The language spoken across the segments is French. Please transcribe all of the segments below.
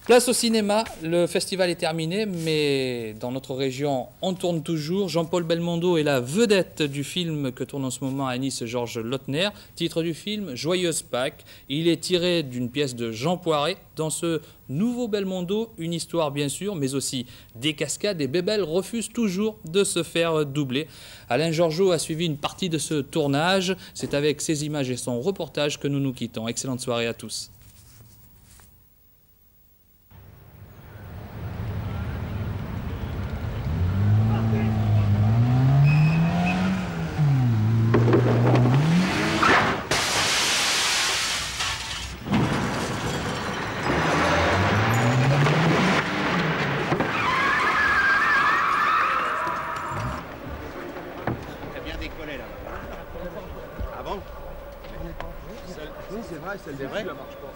Place au cinéma, le festival est terminé, mais dans notre région, on tourne toujours. Jean-Paul Belmondo est la vedette du film que tourne en ce moment à Nice Georges Lautner. Titre du film, Joyeuse Pâques. Il est tiré d'une pièce de Jean Poiret. Dans ce nouveau Belmondo, une histoire bien sûr, mais aussi des cascades. Et Bébel refuse toujours de se faire doubler. Alain Georgeot a suivi une partie de ce tournage. C'est avec ses images et son reportage que nous nous quittons. Excellente soirée à tous. Ah bon? Oui, c'est vrai, celle C'est vrai? ne marche pas.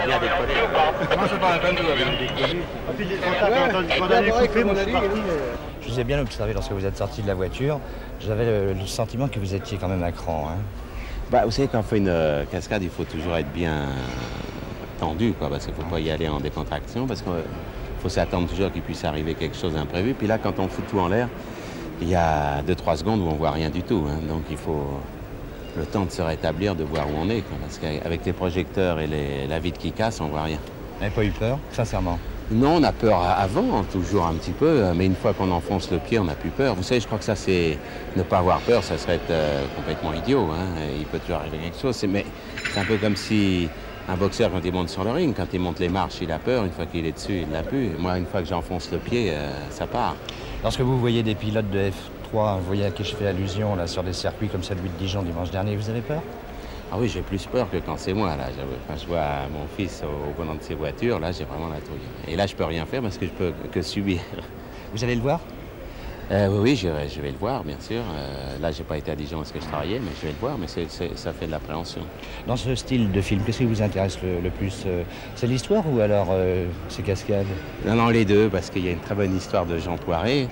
Bien décollé. Comment c'est pas la peine de la Je vous ai bien observé lorsque vous êtes sorti de la voiture. J'avais le sentiment que vous étiez quand même à cran. Hein. Bah, vous savez, quand on fait une cascade, il faut toujours être bien tendu, quoi, parce qu'il ne faut pas y aller en décontraction, parce qu'il faut s'attendre toujours qu'il puisse arriver quelque chose d'imprévu. Puis là, quand on fout tout en l'air, il y a 2-3 secondes où on ne voit rien du tout. Hein. Donc il faut le temps de se rétablir, de voir où on est, quoi, parce qu'avec les projecteurs et la vitre qui casse, on ne voit rien. Vous n'avez pas eu peur, sincèrement? Non, on a peur avant, toujours un petit peu, mais une fois qu'on enfonce le pied, on n'a plus peur. Vous savez, je crois que ça, c'est ne pas avoir peur, ça serait être complètement idiot. Hein. Il peut toujours arriver quelque chose. Mais c'est un peu comme si un boxeur, quand il monte sur le ring, quand il monte les marches, il a peur. Une fois qu'il est dessus, il ne l'a plus. Et moi, une fois que j'enfonce le pied, ça part. Lorsque vous voyez des pilotes de F3, vous voyez à qui je fais allusion là, sur des circuits comme celui de Dijon dimanche dernier, vous avez peur? Ah oui, j'ai plus peur que quand c'est moi. Là. Quand je vois mon fils au volant de ses voitures, là, j'ai vraiment la trouille. Et là, je peux rien faire parce que je peux que subir. Vous allez le voir? Oui, je vais le voir, bien sûr. Là, j'ai pas été à Dijon parce que je travaillais, mais je vais le voir. Mais ça fait de l'appréhension. Dans ce style de film, qu'est-ce qui vous intéresse le plus? C'est l'histoire ou alors ces cascades? Non, les deux, parce qu'il y a une très bonne histoire de Jean Poiret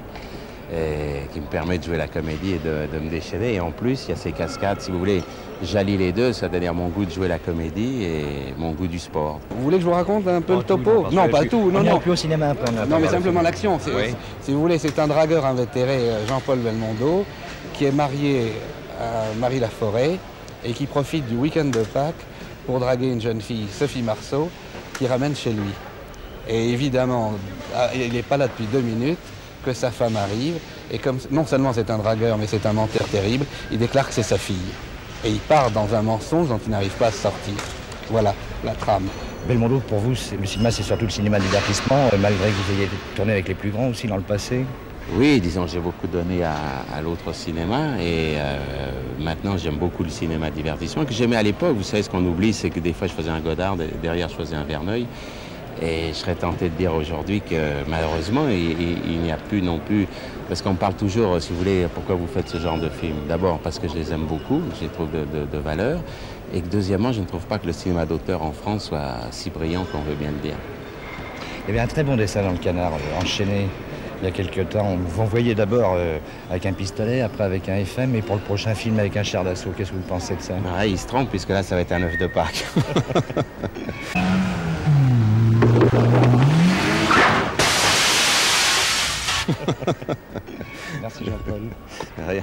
qui me permet de jouer la comédie et de me déchaîner. Et en plus, il y a ces cascades, si vous voulez, j'allie les deux, c'est-à-dire mon goût de jouer la comédie et mon goût du sport. Vous voulez que je vous raconte un peu le topo? Non, pas tout, non, on non. plus au cinéma un peu. Non, mais simplement l'action. Oui. Si vous voulez, c'est un dragueur invétéré, Jean-Paul Belmondo, qui est marié à Marie Laforêt et qui profite du week-end de Pâques pour draguer une jeune fille, Sophie Marceau, qui ramène chez lui. Et évidemment, il n'est pas là depuis 2 minutes, que sa femme arrive, et comme non seulement c'est un dragueur, mais c'est un menteur terrible, il déclare que c'est sa fille. Et il part dans un mensonge dont il n'arrive pas à sortir. Voilà la trame. Belmondo, pour vous, le cinéma, c'est surtout le cinéma de divertissement, malgré que vous ayez tourné avec les plus grands aussi dans le passé? Oui, disons, j'ai beaucoup donné à l'autre cinéma et maintenant j'aime beaucoup le cinéma divertissement que j'aimais à l'époque. Vous savez, ce qu'on oublie, c'est que des fois je faisais un Godard, derrière je faisais un Verneuil. Et je serais tenté de dire aujourd'hui que malheureusement, il n'y a plus non plus... Parce qu'on parle toujours, si vous voulez, pourquoi vous faites ce genre de film. D'abord parce que je les aime beaucoup, je les trouve de valeur. Et que deuxièmement, je ne trouve pas que le cinéma d'auteur en France soit si brillant qu'on veut bien le dire. Il y avait un très bon dessin dans le Canard, enchaîné il y a quelques temps. On vous envoyait d'abord avec un pistolet, après avec un FM, et pour le prochain film avec un char d'assaut. Qu'est-ce que vous pensez de ça? Ah, il se trompe, puisque là, ça va être un œuf de Pâques. Merci Jean-Paul. Rien.